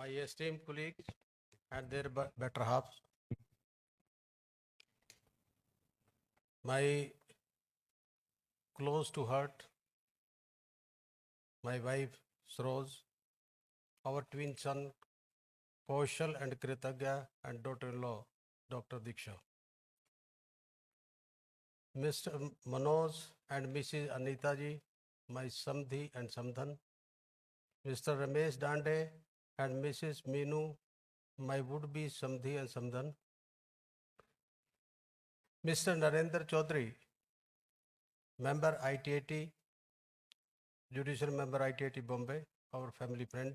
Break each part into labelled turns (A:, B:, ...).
A: my esteemed colleagues and their better halves, my close to heart, my wife Sroz, our twin son Kaushal and Kritagya, and daughter-in-law Dr. Diksha, Mr. Manoj and Mrs. Anita ji, my Samdhi and Samdhan, Mr. Ramesh Dande and Mrs. Meenu, my would-be Samdhi and Samdhan, Mr. Narendra Chaudhary, member ITIT, judicial member ITIT Bombay, our family friend,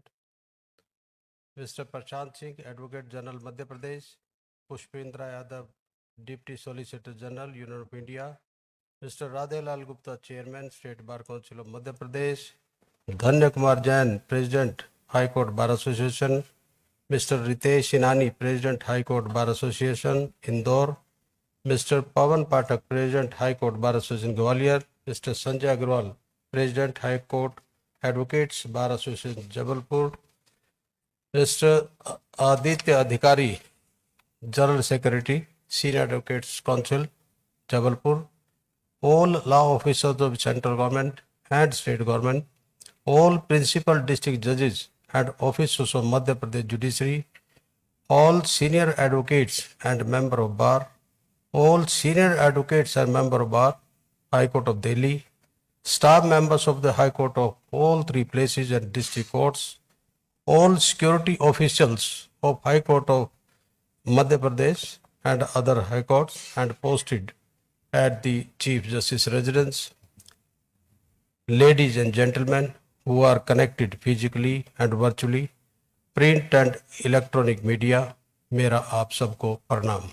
A: Mr. Prashant Singh, Advocate General Madhya Pradesh, Pushpendra Yadav, Deputy Solicitor General, Union of India, Mr. Radhelal Gupta, Chairman, State Bar Council of Madhya Pradesh, Dhanya Kumar Jain, President, High Court Bar Association, Mr. Ritesh Inani, President, High Court Bar Association, Indore, Mr. Pawan Pathak, President, High Court Bar Association, Gwalior, Mr. Sanjay Agrawal, President, High Court Advocates Bar Association, Jabalpur, Mr. Aditya Adhikari, General Secretary, Senior Advocates Council, Jabalpur, all law officers of central government and state government, all principal district judges and officers of Madhya Pradesh Judiciary, all senior advocates and member of bar, all senior advocates and member of bar, High Court of Delhi, staff members of the High Court of all three places and district courts, all security officials of High Court of Madhya Pradesh and other high courts and posted at the Chief Justice residence, ladies and gentlemen who are connected physically and virtually, print and electronic media, मेरा आप सबको प्रणाम।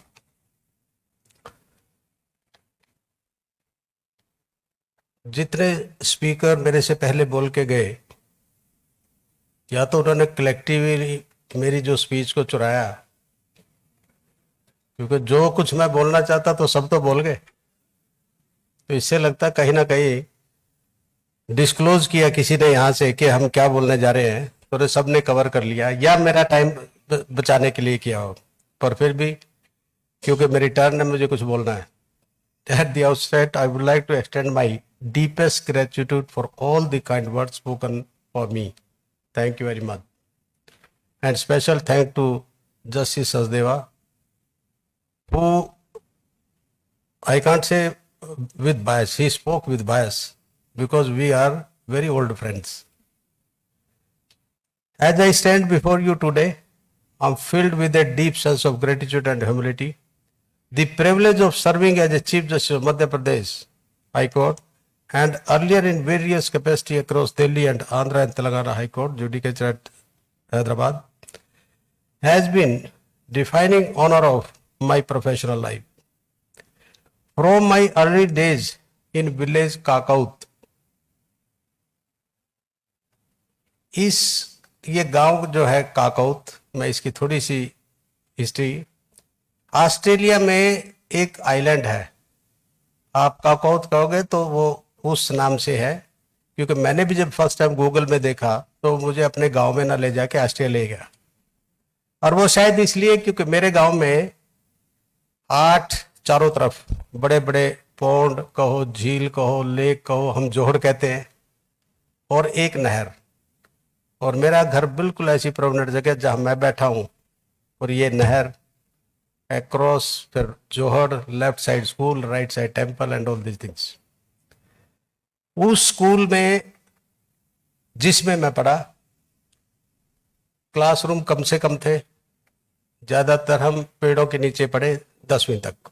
A: जितने speaker मेरे से पहले बोल के गए, या तो उन्होंने कलेक्टिवली मेरी जो स्पीच को चुराया, क्योंकि जो कुछ मैं बोलना चाहता तो सब तो बोल गए, तो इससे लगता कहीं ना कहीं डिस्क्लोज किया किसी ने यहाँ से कि हम क्या बोलने जा रहे हैं, तो सब ने कवर कर लिया, या मेरा टाइम बचाने के लिए किया हो, पर फिर भी क्योंकि मेरी टर्न है, मुझे कुछ बोलना है। At the outset, I would like to extend my deepest gratitude for all the kind words spoken for me. Thank you very much. And special thank to Justice Sachdeva, who I can't say with bias, he spoke with bias because we are very old friends. As I stand before you today, I'm filled with a deep sense of gratitude and humility. The privilege of serving as a Chief Justice of Madhya Pradesh High Court and earlier in various capacity across Delhi and Andhra and Telangana High Court, Judicature at Hyderabad, has been defining honor of my professional life. From my early days in village Kakaut, ये गांव जो है काकौत, मैं इसकी थोड़ी सी history, Australia में एक island है, आप काकौत कहोगे तो वो उस नाम से है, क्योंकि मैंने भी जब फर्स्ट टाइम गूगल में देखा तो मुझे अपने गांव में ना ले जाके ऑस्ट्रेलिया ले गया, और वो शायद इसलिए क्योंकि मेरे गांव में 8 चारों तरफ बड़े बड़े पौंड कहो, झील कहो, लेक कहो, हम जोहड़ कहते हैं, और एक नहर, और मेरा घर बिल्कुल ऐसी प्रोमिनेंट जगह जहां मैं बैठा हूं, और ये नहर अक्रॉस, फिर जोहड़, left side school, right side temple and all this things. उस स्कूल में जिसमें मैं पढ़ा, क्लासरूम कम से कम थे, ज्यादातर हम पेड़ों के नीचे पढ़े 10वीं तक।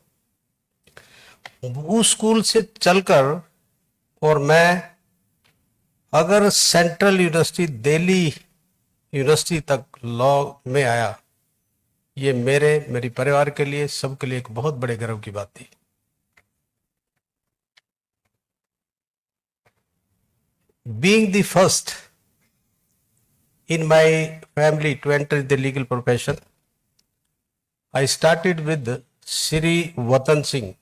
A: उस स्कूल से चलकर और मैं अगर सेंट्रल यूनिवर्सिटी दिल्ली यूनिवर्सिटी तक लॉ में आया, ये मेरी परिवार के लिए, सबके लिए एक बहुत बड़े गर्व की बात थी। Being the first in my family to enter the legal profession, I started with Sri Vatan Singh,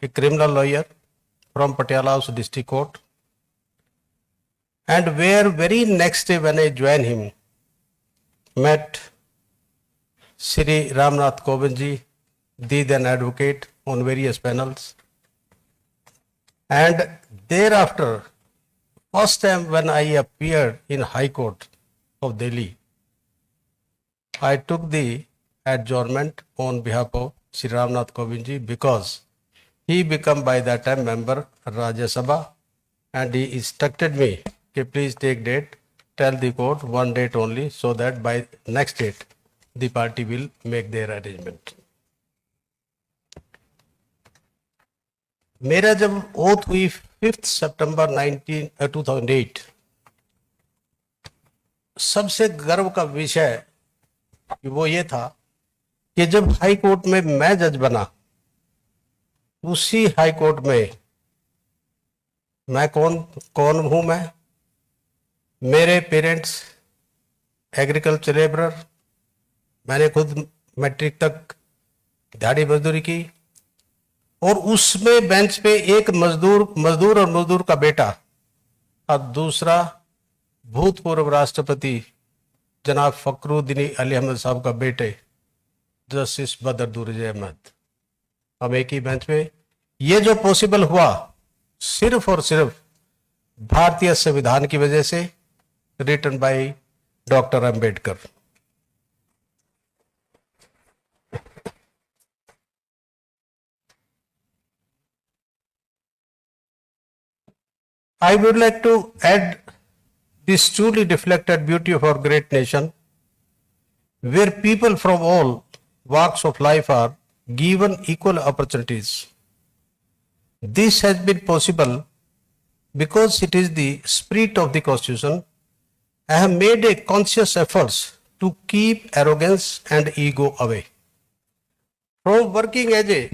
A: a criminal lawyer from Patiala House District Court, and where very next day when I joined him, met Shri Ramnath Kovind ji, the then advocate, on various panels. And thereafter, first time when I appeared in High Court of Delhi, I took the adjournment on behalf of Shri Ramnath Kovind ji because he became by that time member Rajya Sabha, and he instructed me, okay, please take date, tell the court one date only, so that by next date the party will make their arrangement. मेरा जब oath हुई 5 सितंबर 2008, सबसे गर्व का विषय वो ये था कि जब हाई कोर्ट में मैं जज बना, उसी हाई कोर्ट में मैं कौन हूं मैं, मेरे पेरेंट्स एग्रीकल्चर लेबरर, मैंने खुद मैट्रिक तक दिहाड़ी मजदूरी की, और उसमें बेंच पे एक मजदूर और मजदूर का बेटा और दूसरा भूतपूर्व राष्ट्रपति जनाब फखरुद्दीन अली अहमद साहब का बेटे जस्टिस बदरुद्दोजा अहमद, हम एक ही बेंच पे। ये जो पॉसिबल हुआ सिर्फ और सिर्फ भारतीय संविधान की वजह से, written by doctor Ambedkar. I would like to add this truly reflected beauty of our great nation, where people from all walks of life are given equal opportunities. This has been possible because it is the spirit of the Constitution. I have made a conscious effort to keep arrogance and ego away. From working as a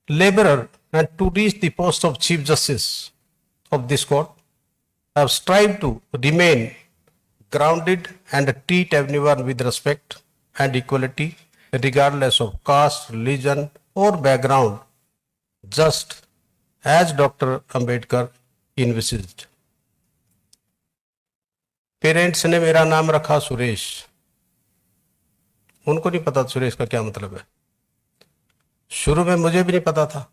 A: laborer and to reach the post of Chief Justice of this court, I have strived to remain grounded and treat everyone with respect and equality, regardless of caste, religion, or background, just as Dr. Ambedkar envisaged. Parents ने मेरा नाम रखा सुरेश, उनको नहीं पता सुरेश का क्या मतलब है। शुरू में मुझे भी नहीं पता था,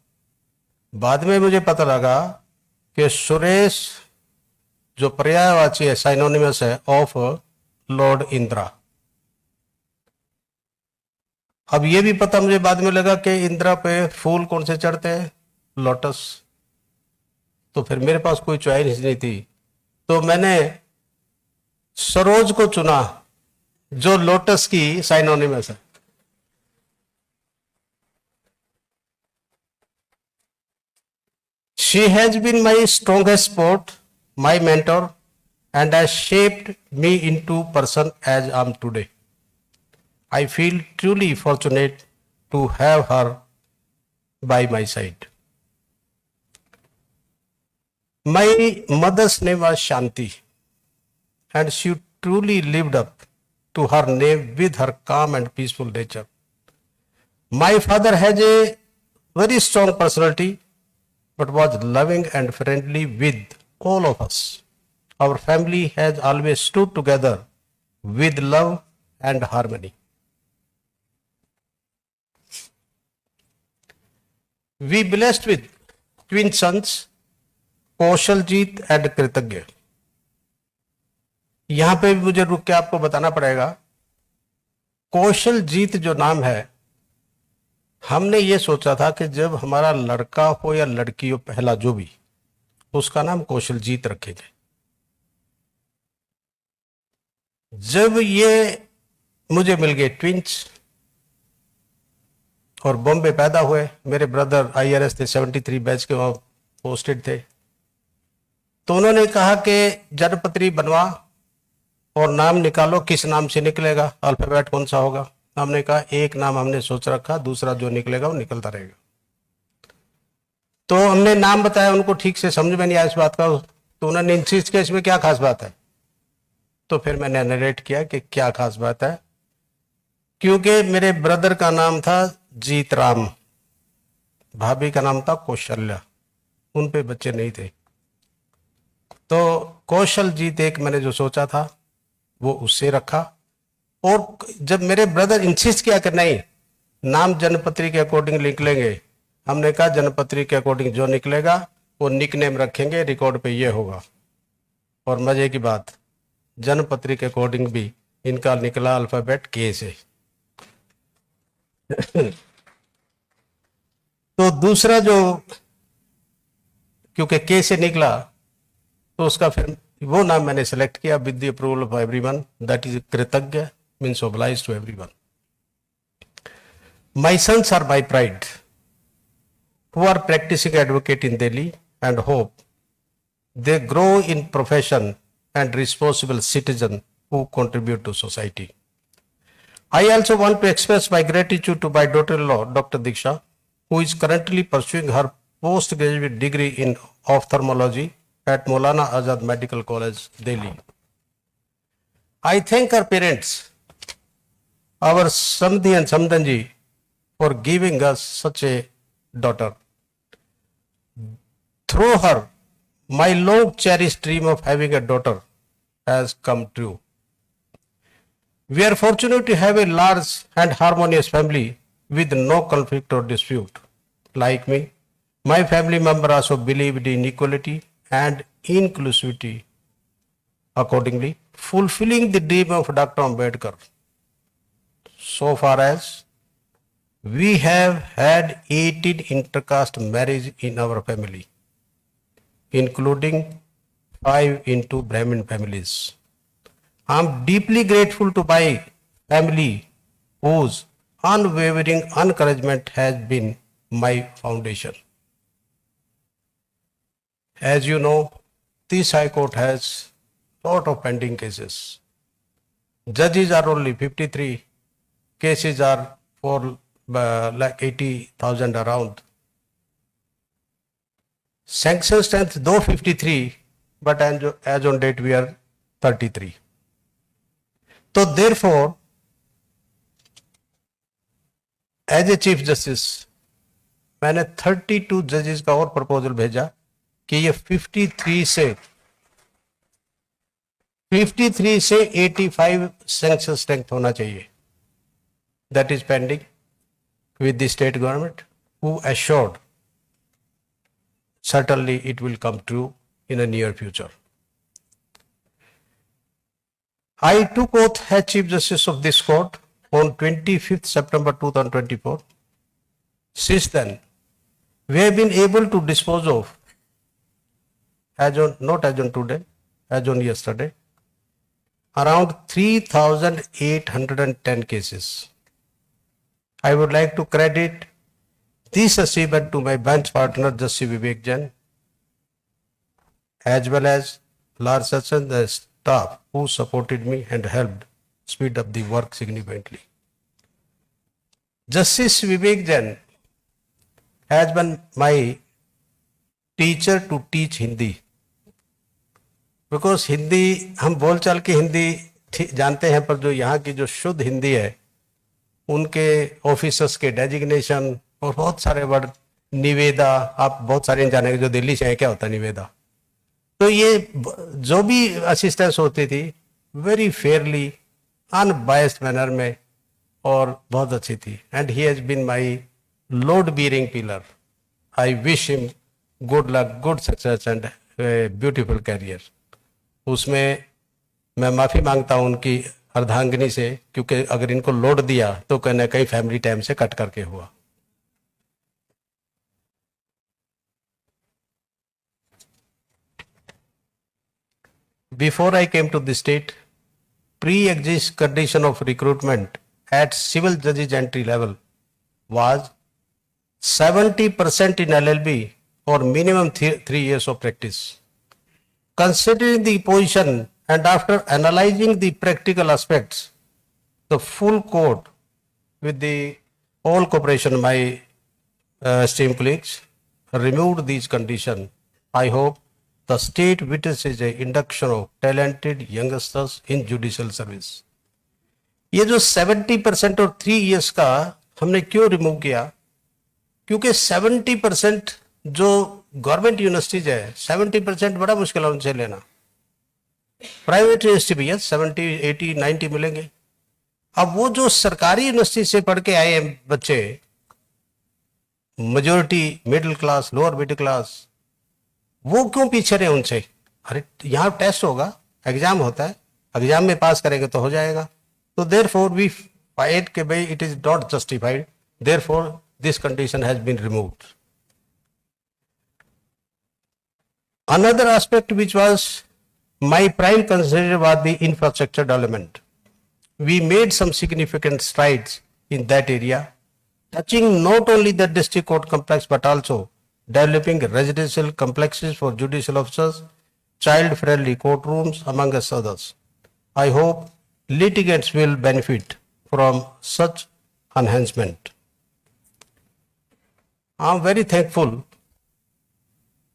A: बाद में मुझे पता लगा कि सुरेश जो पर्यायवाची है, साइनोनिमस है ऑफ लॉर्ड इंदिरा। अब ये भी पता मुझे बाद में लगा कि इंदिरा पे फूल कौन से चढ़ते हैं, लोटस। तो फिर मेरे पास कोई चॉइस नहीं थी, तो मैंने सरोज को चुना जो लोटस की साइनोनिमस है। She has been my strongest support, my mentor, and has shaped me into person as I am today. I feel truly fortunate to have her by my side. My mother's name was Shanti, and she truly lived up to her name with her calm and peaceful nature. My father has a very strong personality, but was loving and friendly with all of us. Our family has always stood together with love and harmony. We blessed with twin sons, Kaushaljeet and Kritagya. यहां पे भी मुझे रुक के आपको बताना पड़ेगा, कौशलजीत जो नाम है, हमने ये सोचा था कि जब हमारा लड़का हो या लड़की हो, पहला जो भी, उसका नाम कौशलजीत रखेंगे। जब ये मुझे मिल गए ट्विंस और बॉम्बे पैदा हुए, मेरे ब्रदर IRS थे, 73 बैच के वहां पोस्टेड थे, तो उन्होंने कहा कि जन्मपत्री बनवा और नाम निकालो, किस नाम से निकलेगा, अल्फाबेट कौन सा होगा। हमने कहा एक नाम हमने सोच रखा, दूसरा जो निकलेगा वो निकलता रहेगा। तो हमने नाम बताया, उनको ठीक से समझ में नहीं आया इस बात का, तो उन्होंने इंसिस्ट किया इसमें क्या खास बात है। तो फिर मैंने नरेट किया कि क्या खास बात है, क्योंकि मेरे ब्रदर का नाम था जीत राम, भाभी का नाम था कौशल्या, उन पे बच्चे नहीं थे, तो कौशल जीत एक मैंने जो सोचा था वो उससे रखा। और जब मेरे ब्रदर इंसिस्ट किया कि नहीं, नाम जन्मपत्री के अकॉर्डिंग लिख लेंगे, हमने कहा जन्मपत्री के अकॉर्डिंग जो निकलेगा वो निक नेम रखेंगे, रिकॉर्ड पे ये होगा। और मजे की बात, जन्मपत्री के अकॉर्डिंग भी इनका निकला अल्फाबेट के से। तो दूसरा जो, क्योंकि के से निकला तो उसका फिर वो नाम मैंने सेलेक्ट किया with the approval of everyone, that is Kritagya, means oblige to everyone. My sons are my pride who are practicing advocate in Delhi and hope they grow in profession and responsible citizen who contribute to society. I also want to express my gratitude to my daughter-in-law, Dr. Diksha, who is currently pursuing her postgraduate degree in ophthalmology at Maulana Azad Medical College, Delhi. I thank her parents, our Samdhi and Samdanji, for giving us such a daughter. Through her, my long cherished dream of having a daughter has come true. We are fortunate to have a large and harmonious family with no conflict or dispute. Like me, my family members also believed in equality and inclusivity. Accordingly, fulfilling the dream of Dr. Ambedkar. So far as we have had 18 intercaste marriages in our family, including 5 into Brahmin families. I am deeply grateful to my family whose unwavering encouragement has been my foundation. As you know, this High Court has lot of pending cases. Judges are only 53, cases are for like 80,000 around. Sanction strength though 53, but as on date we are 33. So therefore, as a Chief Justice, मैंने 32 जजेस का और proposal भेजा कि ये 53 से 85 sanction strength होना चाहिए. That is pending with the state government, who assured certainly it will come true in the near future. I took oath as Chief Justice of this court on 25th September 2024. Since then, we have been able to dispose of, not as on today, as on yesterday, around 3,810 cases. I would like to credit this achievement to my bench partner Justice Vivek Jain, as well as large section the staff who supported me and helped speed up the work significantly. Justice Vivek Jain has been my teacher to teach Hindi, because Hindi हम बोलचाल की हिंदी जानते हैं, पर जो यहाँ की जो शुद्ध हिंदी है, उनके ऑफिसर्स के डेजिग्नेशन और बहुत सारे वर्ड, निवेदा, आप बहुत सारे जानेंगे जो दिल्ली से है, क्या होता है निवेदा। तो ये जो भी असिस्टेंस होती थी वेरी फेयरली अनबायस्ड मैनर में और बहुत अच्छी थी. And he has been my load bearing pillar. I wish him good luck, good success and beautiful career. उसमें मैं माफ़ी मांगता हूँ उनकी अर्धांगिनी से, क्योंकि अगर इनको लोड दिया तो कहीं ना कहीं फैमिली टाइम से कट करके हुआ. Before I came to the state, pre-exist condition of recruitment at civil judges entry level was 70% in LLB or minimum 3 years of practice. Considering the position and after analyzing the practical aspects, the full court, with the all cooperation of my esteemed colleagues, removed these conditions. I hope the state witnesses a induction of talented youngsters in judicial service. ये जो 70% और 3 years का हमने क्यों remove किया? क्योंकि 70% जो government universities है, 70% बड़ा मुश्किल है उनसे लेना. प्राइवेट यूनिवर्सिटी भी है 70, 80, 90 मिलेंगे। अब वो जो सरकारी यूनिवर्सिटी से पढ़ के आए हैं बच्चे, majority middle class, lower middle class, वो क्यों पीछे रहे उनसे? अरे यहाँ टेस्ट होगा, एग्जाम होता है, एग्जाम में पास करेंगे तो हो जाएगा। तो देयर फोर वी फाइट के भाई it is not justified, therefore this condition has been removed. Another aspect which was my prime concern was the infrastructure development. We made some significant strides in that area, touching not only the district court complex but also developing residential complexes for judicial officers, child-friendly courtrooms, among us others. I hope litigants will benefit from such enhancement. I am very thankful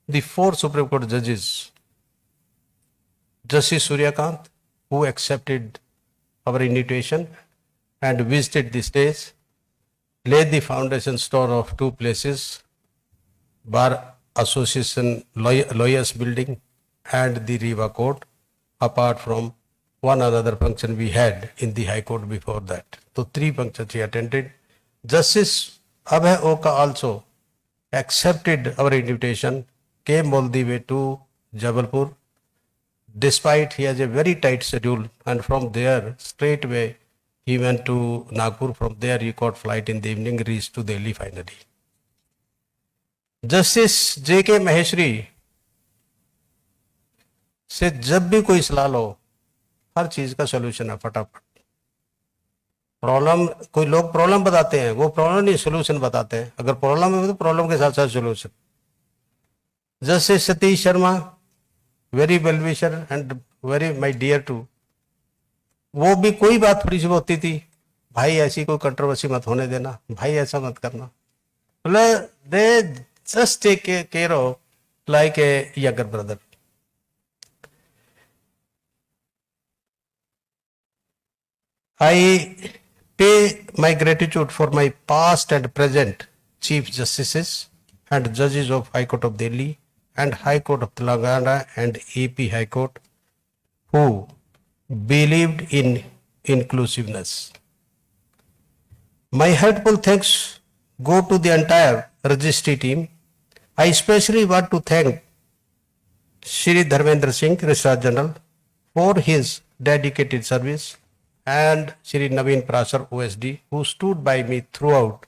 A: the 4 Supreme Court judges, Justice Suryakant, who accepted our invitation and visited the stage, laid the foundation stone of 2 places, Bar Association Lawyers Building and the Riva Court, apart from one another function we had in the High Court before that. So 3 functions he attended. Justice Abhay Oka also accepted our invitation, came all the way to Jabalpur, despite he has a very tight schedule, and from there straightway he went to Nagpur. From there he caught flight in the evening, reached to Delhi finally. Justice J.K. Maheshwari से जब भी कोई सलाह लो, हर चीज का solution है फटाफट। Problem, कोई लोग प्रॉब्लम बताते हैं, वो प्रॉब्लम नहीं सोल्यूशन बताते हैं। अगर प्रॉब्लम है तो प्रॉब्लम के साथ साथ solution. Justice Satish Sharma, very well wisher and very my dear too, वो भी कोई बात थोड़ी सी होती थी, भाई ऐसी कोई कंट्रोवर्सी मत होने देना, भाई ऐसा मत करना, मतलब they just take care of like a younger brother. I pay my gratitude for my past and present Chief Justices and Judges of High Court of Delhi and High Court of Telangana and AP High Court who believed in inclusiveness. My heartfelt thanks go to the entire registry team. I especially want to thank Shri Dharmendra Singh, Registrar General, for his dedicated service, and Shri Naveen Prasar, OSD, who stood by me throughout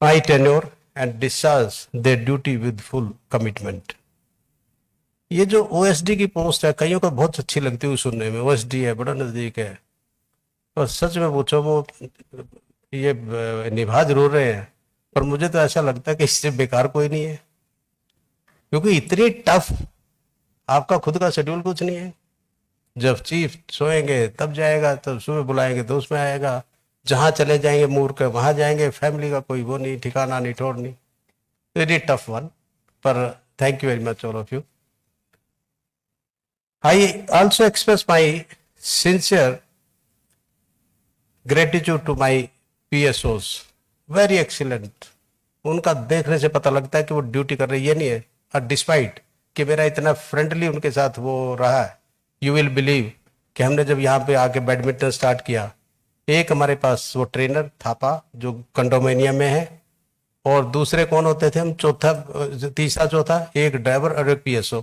A: my tenure and discharged their duty with full commitment. ये जो OSD की post है, कईयों को बहुत अच्छी लगती है सुनने में, OSD है, बड़ा नजदीक है, और सच में पूछो वो ये निभा जरूर रहे हैं, पर मुझे तो ऐसा लगता है कि इससे बेकार कोई नहीं है, क्योंकि इतनी टफ आपका खुद का शेड्यूल कुछ नहीं है। जब चीफ सोएंगे तब जाएगा, तब सुबह बुलाएंगे तो उसमें आएगा, जहां चले जाएंगे मूर्ख वहां जाएंगे, फैमिली का कोई वो नहीं, ठिकाना नहीं, ठोर नहीं, वेरी टफ वन। पर thank you very much all of you. I also express my sincere gratitude to my PSOs, very excellent. उनका देखने से पता लगता है कि वो ड्यूटी कर रही है, नहीं है, और डिस्पाइट कि मेरा इतना फ्रेंडली उनके साथ वो रहा है, यू विल बिलीव कि हमने जब यहाँ पे आके बैडमिंटन स्टार्ट किया, एक हमारे पास वो ट्रेनर थापा जो कंडोमिनियम में है, और दूसरे कौन होते थे हम, चौथा, तीसरा चौथा, एक ड्राइवर और एक PSO।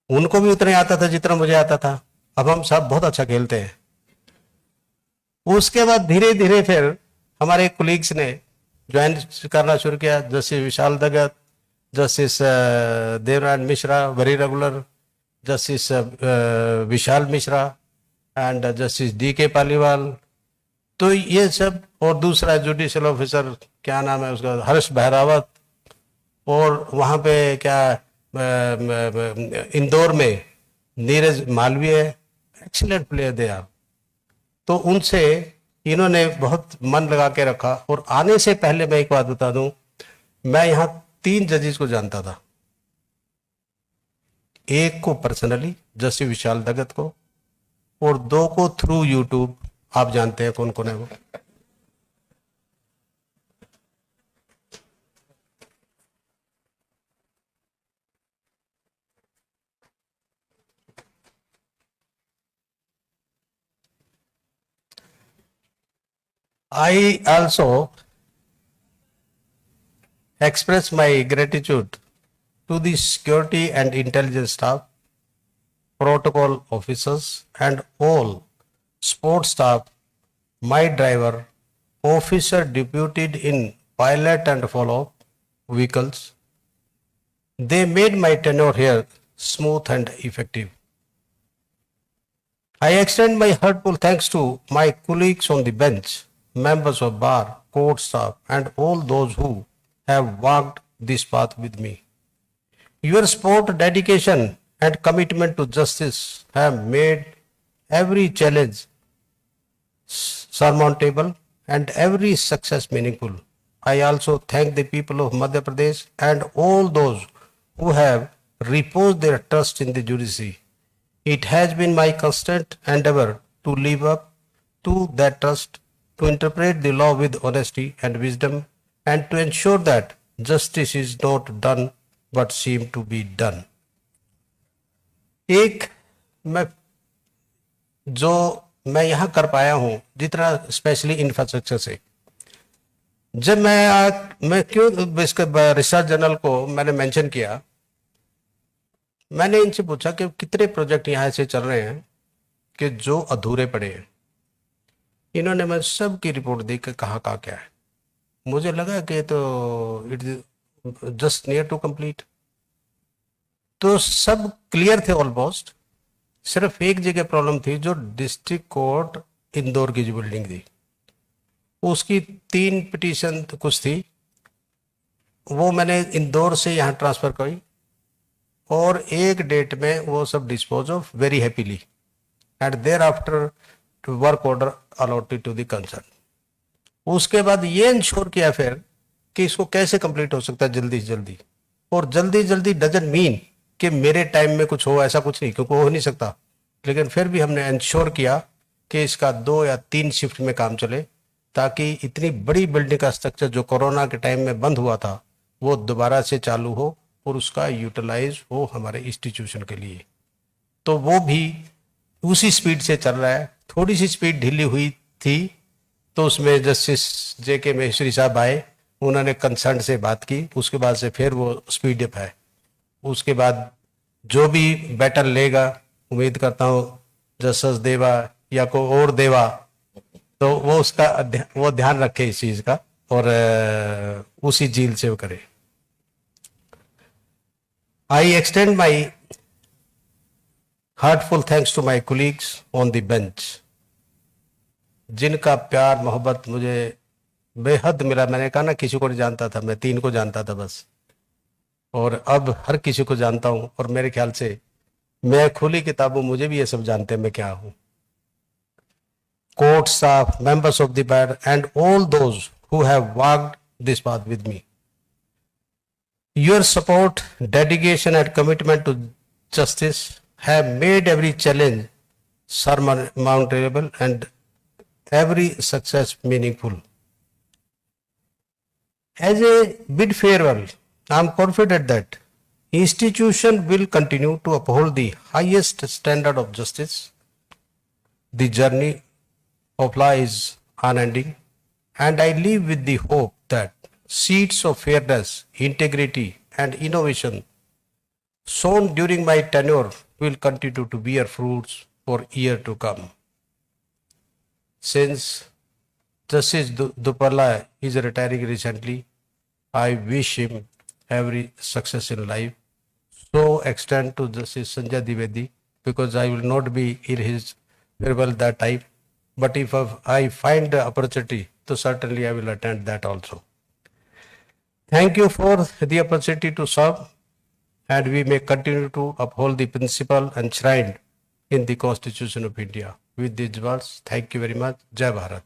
A: उनको भी उतना आता था जितना मुझे आता था। अब हम सब बहुत अच्छा खेलते हैं। उसके बाद धीरे धीरे फिर हमारे कोलीग्स ने ज्वाइन करना शुरू किया, Justice Vishal Dagat, Justice Devnarayan Mishra, very regular, Justice Vishal Mishra and Justice DK Paliwal, तो ये सब, और दूसरा जुडिशियल ऑफिसर क्या नाम है उसका, हर्ष बहरावत, और वहाँ पे क्या इंदौर में नीरज मालवीय, एक्सीलेंट प्लेयर दे आप। तो उनसे इन्होंने बहुत मन लगा के रखा। और आने से पहले मैं एक बात बता दूं, मैं यहाँ 3 जजेस को जानता था, एक को पर्सनली जस्टिस विशाल दगत को, और 2 को थ्रू यूट्यूब, आप जानते हैं कौन कौन है वो। I also express my gratitude to the security and intelligence staff, protocol officers, and all support staff, my driver, officer deputed in pilot and follow vehicles. They made my tenure here smooth and effective. I extend my heartful thanks to my colleagues on the bench, members of bar, court staff, and all those who have walked this path with me. Your support, dedication, and commitment to justice have made every challenge surmountable and every success meaningful. I also thank the people of Madhya Pradesh and all those who have reposed their trust in the judiciary. It has been my constant endeavor to live up to that trust, to interpret the law with honesty and wisdom, and to ensure that justice is not done but seem to be done. एक मैं यहाँ कर पाया हूँ जितना specially infrastructure से, जब मैं क्यों रिसर्च जर्नल को मैंने मेंशन किया, मैंने इनसे पूछा कि कितने प्रोजेक्ट यहाँ से चल रहे हैं कि जो अधूरे पड़े हैं। इन्होंने मैं सब की रिपोर्ट देख के कहा क्या है। मुझे लगा कि तो it is just near to complete, तो सब क्लियर थे ऑलमोस्ट। सिर्फ एक जगह प्रॉब्लम थी, जो डिस्ट्रिक्ट कोर्ट इंदौर की जो बिल्डिंग थी उसकी 3 पिटीशन कुछ थी, वो मैंने इंदौर से यहाँ ट्रांसफ़र करी और एक डेट में वो सब dispose of very happily and thereafter to work order allotted to the concern. उसके बाद ये इंश्योर किया फिर कि इसको कैसे कंप्लीट हो सकता है जल्दी से जल्दी, और जल्दी जल्दी डजंट मीन कि मेरे टाइम में कुछ हो, ऐसा कुछ नहीं, क्योंकि हो नहीं सकता। लेकिन फिर भी हमने इंश्योर किया कि इसका 2 या 3 शिफ्ट में काम चले, ताकि इतनी बड़ी बिल्डिंग का स्ट्रक्चर जो कोरोना के टाइम में बंद हुआ था वो दोबारा से चालू हो और उसका यूटिलाइज हो हमारे इंस्टीट्यूशन के लिए। तो वो भी उसी स्पीड से चल रहा है। थोड़ी सी स्पीड ढीली हुई थी तो उसमें जस्टिस JK महेश्वरी साहब आए, उन्होंने कंसर्न से बात की, उसके बाद से फिर वो स्पीड अप है। उसके बाद जो भी बैटल लेगा, उम्मीद करता हूँ जस्टिस देवा या कोई और देवा, तो वो उसका वो ध्यान रखे इस चीज़ का और उसी झील से वो करे। I extend my heartful thanks to my colleagues on the bench, जिनका प्यार मोहब्बत मुझे बेहद मिला। मैंने कहा ना, किसी को नहीं जानता था, मैं 3 को जानता था बस, और अब हर किसी को जानता हूँ। और मेरे ख्याल से मैं खुली किताबों, मुझे भी ये सब जानते हैं मैं क्या हूँ। Court staff, members of the bar and all those who have walked this path with me, your support, dedication and commitment to justice have made every challenge surmountable and every success meaningful. As a bid farewell, I am confident that institution will continue to uphold the highest standard of justice. The journey of law is unending, and I live with the hope that seeds of fairness, integrity, and innovation sown during my tenure will continue to bear fruits for years to come. Since Justice Dupala is retiring recently, I wish him every success in life. So extend to Justice Sanjay Dwivedi, because I will not be in his farewell that time. But if I find the opportunity, so certainly I will attend that also. Thank you for the opportunity to serve, and we may continue to uphold the principle enshrined in the Constitution of India. With these words, thank you very much. Jai Bharat.